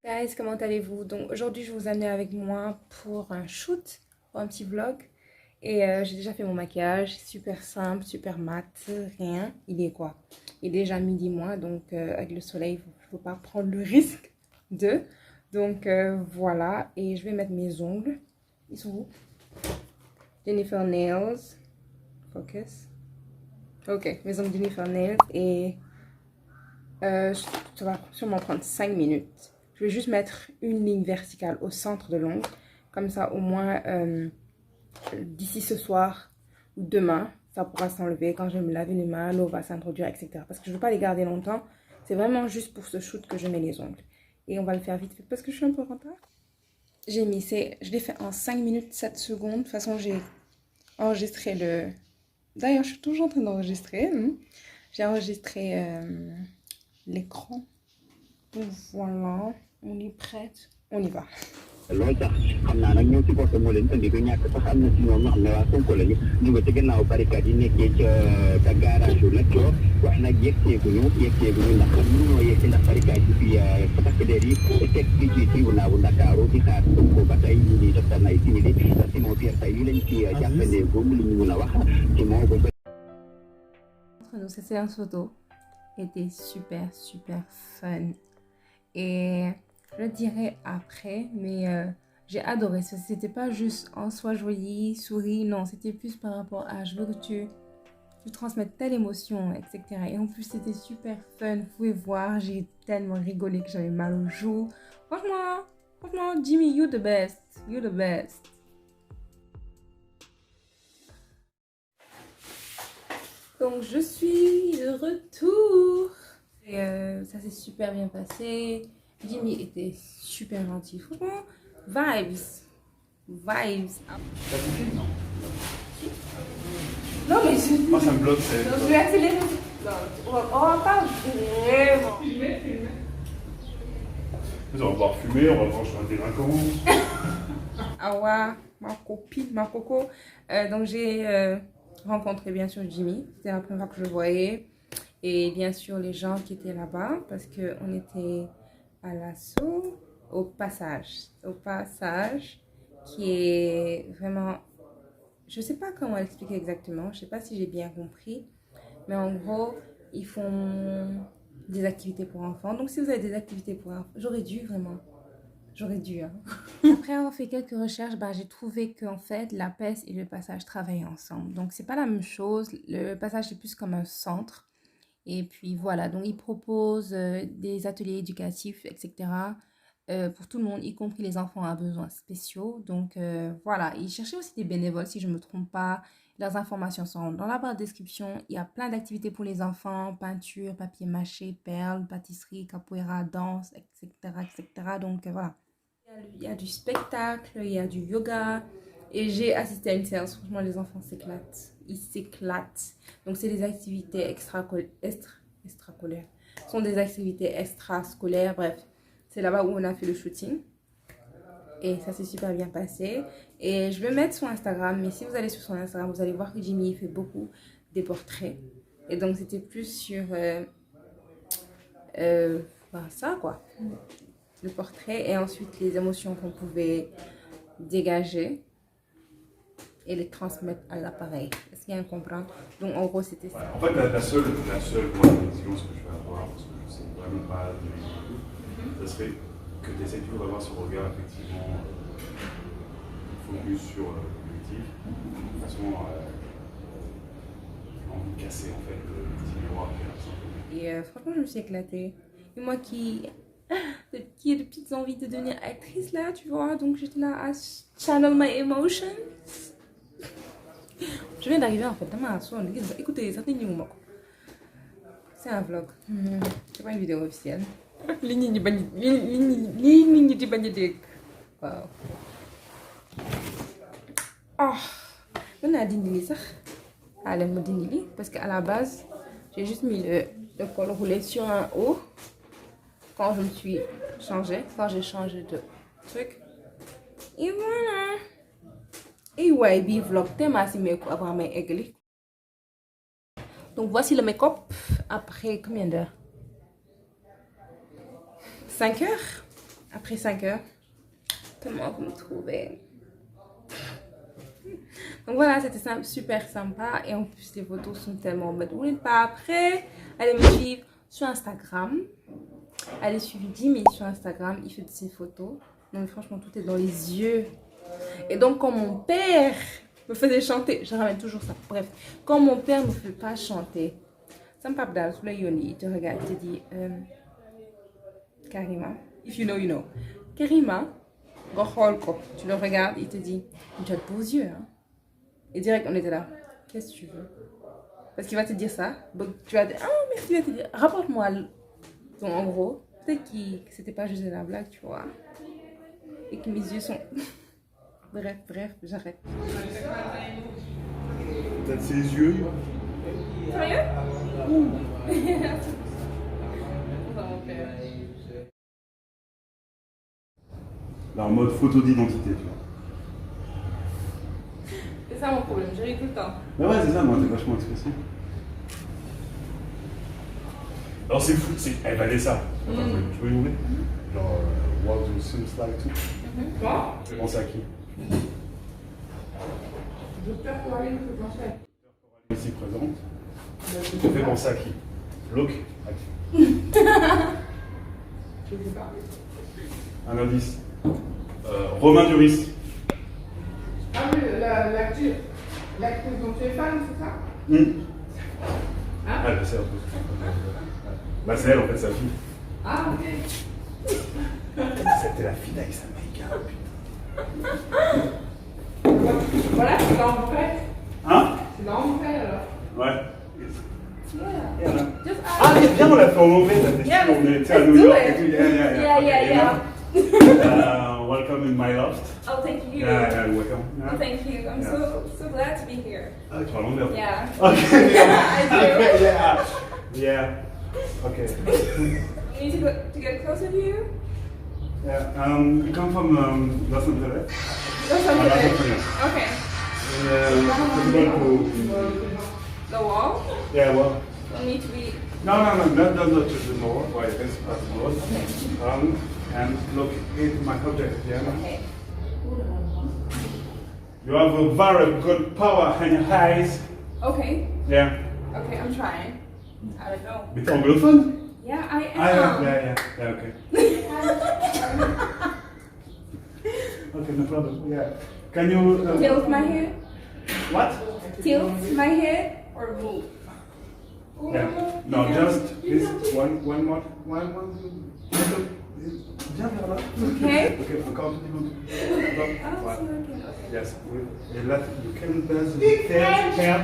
Guys, comment allez-vous? Donc aujourd'hui je vous amène avec moi pour un shoot, pour un petit vlog. Et j'ai déjà fait mon maquillage, super simple, super mat, rien. Il est quoi? Il est déjà midi moins, donc avec le soleil, je ne veux pas prendre le risque de. Donc voilà, et je vais mettre mes ongles. Ils sont où? Jennifer Nails. Focus. Ok, mes ongles Jennifer Nails. Et ça va sûrement prendre 5 minutes. Je vais juste mettre une ligne verticale au centre de l'ongle. Comme ça, au moins, d'ici ce soir ou demain, ça pourra s'enlever. Quand je vais me laver les mains, l'eau va s'introduire, etc. Parce que je ne veux pas les garder longtemps. C'est vraiment juste pour ce shoot que je mets les ongles. Et on va le faire vite parce que je suis un peu en retard. J'ai mis, je l'ai fait en 5 minutes 7 secondes. De toute façon, j'ai enregistré le... D'ailleurs, je suis toujours en train d'enregistrer. J'ai enregistré l'écran. Donc voilà, on est prête, on y va. loolu sax xam naa nag ñëw ci boppam moo leen indi ko ñàkk sax am na ci ñoom ñoo xam ne waa Sonko lañu ñu nga ci gannaaw barricade yi nekkee ca garage yu nag coo wax nag yegseeguñu ndax mënuñoo yegg ndax barricade yi fii takk der yi teg fii ci tribunal bu Ndakaaru di xaar Sonko ba tey ñu ngi def ay simili Simon Pierre tey yi lañ ci jàppandee boobu li ñu mun a wax Simon ba Cette séance photo était super fun. Et je le dirai après, mais j'ai adoré. C'était pas juste en soi jolie, souris, non, c'était plus par rapport à je veux que tu transmettes telle émotion, etc. Et en plus, c'était super fun. Vous pouvez voir, j'ai tellement rigolé que j'avais mal aux joues. Franchement, Jimmy, you the best. You the best. Donc, je suis de retour. Et ça s'est super bien passé. Jimmy était super gentil. Franchement, vibes. Non, mais je... Moi, ça me bloque. Non, je vais accélérer. Non, on va pas vraiment. Filmer. On va pouvoir fumer, on va pouvoir jouer à des délinquants. Awa, ma copine, ma coco. Donc, j'ai rencontré bien sûr Jimmy. C'était la première fois que je le voyais. Et bien sûr les gens qui étaient là-bas parce qu'on était à l'assaut, au passage qui est vraiment, je sais pas comment expliquer exactement, je sais pas si j'ai bien compris, mais en gros ils font des activités pour enfants. Donc si vous avez des activités pour enfants, j'aurais dû hein. Après avoir fait quelques recherches, j'ai trouvé qu'en fait la PES et le passage travaillaient ensemble, donc c'est pas la même chose. Le passage c'est plus comme un centre. Et puis voilà, donc ils proposent des ateliers éducatifs, etc. Pour tout le monde, y compris les enfants à besoins spéciaux. Donc voilà, ils cherchaient aussi des bénévoles, si je ne me trompe pas. Leurs informations sont dans la barre de description. Il y a plein d'activités pour les enfants, peinture, papier mâché, perles, pâtisserie, capoeira, danse, etc. Donc voilà. Il y a du spectacle, il y a du yoga. Et j'ai assisté à une séance, franchement les enfants s'éclatent. Ils s'éclatent. Donc c'est des activités extrascolaires. Ce sont des activités extrascolaires, bref. C'est là-bas où on a fait le shooting. Et ça s'est super bien passé. Et je vais mettre son Instagram. Mais si vous allez sur son Instagram, vous allez voir que Jimmy fait beaucoup des portraits. Et donc c'était plus sur ça quoi. Le portrait et ensuite les émotions qu'on pouvait dégager et les transmettre à l'appareil. Est-ce qu'il y a un comprendre? Donc en gros c'était ça. En fait la seule moi, exigence que je vais avoir, parce que je sais vraiment pas de l'idée, ça serait que tu essaies toujours d'avoir ce regard effectivement focus sur l'objectif. De toute façon, j'ai envie de casser en fait le petit miroir qui est là simplement. Et franchement je me suis éclatée. Et moi qui ai de petites envies de devenir actrice là, tu vois, donc j'étais là à channel my emotions. Je viens d'arriver en fait, écoutez, ça c'est un vlog, c'est pas une vidéo officielle. Wow. Oh, on a dindi ça. Allez, me dindi parce qu'à la base, j'ai juste mis le col roulé sur un haut. Quand je me suis changée, quand j'ai changé de truc. Et voilà. Et ouais, vlog, t'es ma si avant mes aigles. Donc voici le make-up après combien d'heures? 5 heures? Après 5 heures. Comment vous me trouvez? Donc voilà, c'était super sympa. Et en plus, les photos sont tellement belles. Vous n'êtes pas après? Allez me suivre sur Instagram. Allez suivre Jimmy sur Instagram. Il fait de ses photos. Non, mais franchement, tout est dans les yeux. Et donc, quand mon père me faisait chanter, je ramène toujours ça. Bref, quand mon père ne me fait pas chanter, ça me pape d'âge, il te regarde, il te dit Karima, if you know, you know. Karima, tu le regardes, il te dit, tu as de beaux yeux. Hein? Et direct, on était là. Qu'est-ce que tu veux? Parce qu'il va te dire ça. Donc, tu vas dire, ah, merci, il va te dire, rapporte-moi. Donc, en gros, peut-être que c'était pas juste de la blague, tu vois. Et que mes yeux sont. Bref, j'arrête. Peut-être ses yeux. Sérieux? Là, en mode photo d'identité, tu vois. C'est ça mon problème, je ris tout le temps. Bah ouais, c'est ça, moi, t'es vachement expressif. Alors c'est fou, elle valait ça. Attends, tu peux ouvrir? Genre, what do seems like to? Quoi? Tu penses à qui? Docteur Coralie, je pense à Ici présente. Tu fais penser à qui? Look, à qui? je sais pas. Un indice. Romain Duris. Ah oui, l'actrice dont tu es fan, c'est ça? Ah, bah, c'est un peu. Bah, c'est elle en fait, sa fille. Ah, ok. C'était la fille d'Aïssa Maïga, putain. Voilà, tu l'as en fait. Hein? Tu l'as en fait alors. Ouais. Yeah. Just Ah, mais bien, on l'a fait en anglais, la Yeah, on était à let's New do York it. et tout. Yeah. Yeah. Welcome in my loft. Oh, thank you. Yeah, welcome. Oh, thank you. I'm so glad to be here. Ah, tu parles anglais? Yeah. Okay. I do. Yeah. Okay. You need to get closer to you? Yeah. We come from Los Angeles. Or something. Los Angeles. Okay. The wall? Yeah, well. Don't need to be. No, not just the more. Why, this part of the road. And look into my object here. Okay. You have a very good power in your eyes. Okay. Yeah. Okay, I'm trying. I don't know. Mais t'es anglophone? Yeah, I am. Yeah, okay. Okay, no problem. Yeah. Can you... Tilt my head? What? Tilt my head or move? Yeah. No, just this one more. Okay. Okay, uncomfortable. Okay. Yes. You can take care.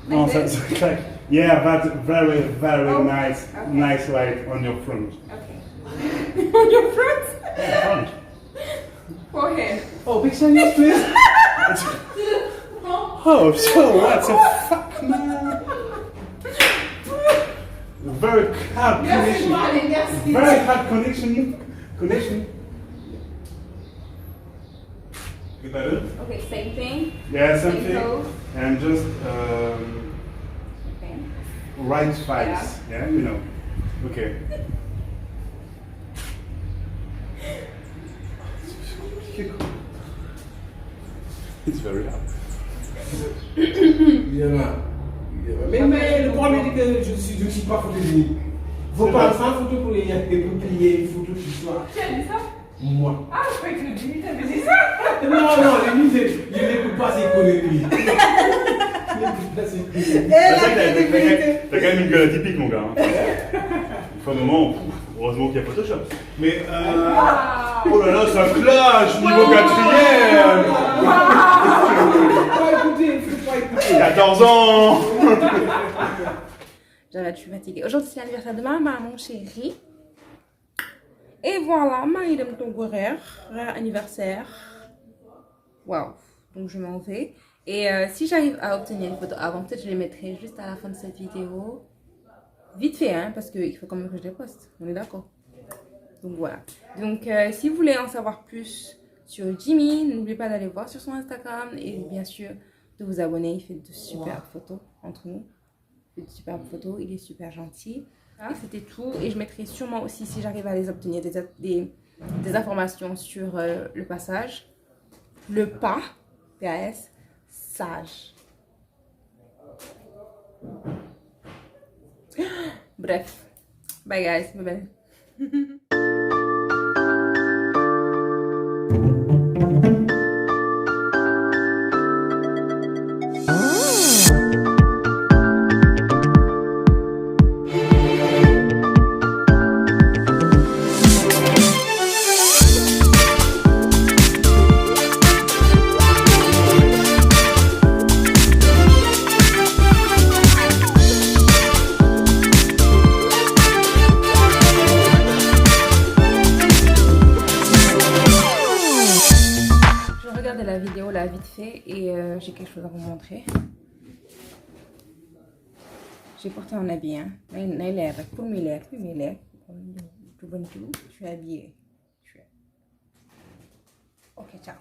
No, that's like, yeah, but very nice, Okay. nice light on your front. Okay. On your front? Yeah, front. Forehead. Oh, big Chinese, please. Oh, so what the fuck, man? Very hard connection. Very hard connection. Get that in? Okay, same thing. Yeah, Same something. pose. And just Okay. right face. Yeah, you know. Okay. It's very hard. Mais le problème est que je ne suis pas photogénique. Faut pas 100 photos pour plier une photo qui soit. Qui a dit ça? Moi. Ah, je croyais que le Jimmy t'avait dit ça. Non, les musiques, je n'écoute pas ces conneries. T'as quand même une gueule atypique, mon gars. Hein. Il faut un moment, heureusement qu'il y a Photoshop. Mais oh là là, ça clash niveau quatrième. Faut pas écouter. 14 ans. J'arrête, je suis fatiguée. Aujourd'hui, c'est l'anniversaire de ma maman, chérie. Et voilà, Marie de ton horaire, anniversaire. Waouh. Donc, je m'en vais. Et si j'arrive à obtenir une photo avant, peut-être je les mettrai juste à la fin de cette vidéo. Vite fait, hein, parce qu'il faut quand même que je les poste. On est d'accord. Donc, voilà. Donc, si vous voulez en savoir plus sur Jimmy, n'oubliez pas d'aller voir sur son Instagram. Et bien sûr, de vous abonner. Il fait de super photos entre nous. de superbes photos, il est super gentil. Ah, c'était tout. Et je mettrai sûrement aussi, si j'arrive à les obtenir, des informations sur le passage. Le pas, PAS, sage. Bref. Bye guys. Bye bye. La vidéo là vite fait et j'ai quelque chose à vous montrer. J'ai porté un habit, hein. Pour mes lèvres, je suis habillée. Ok, ciao.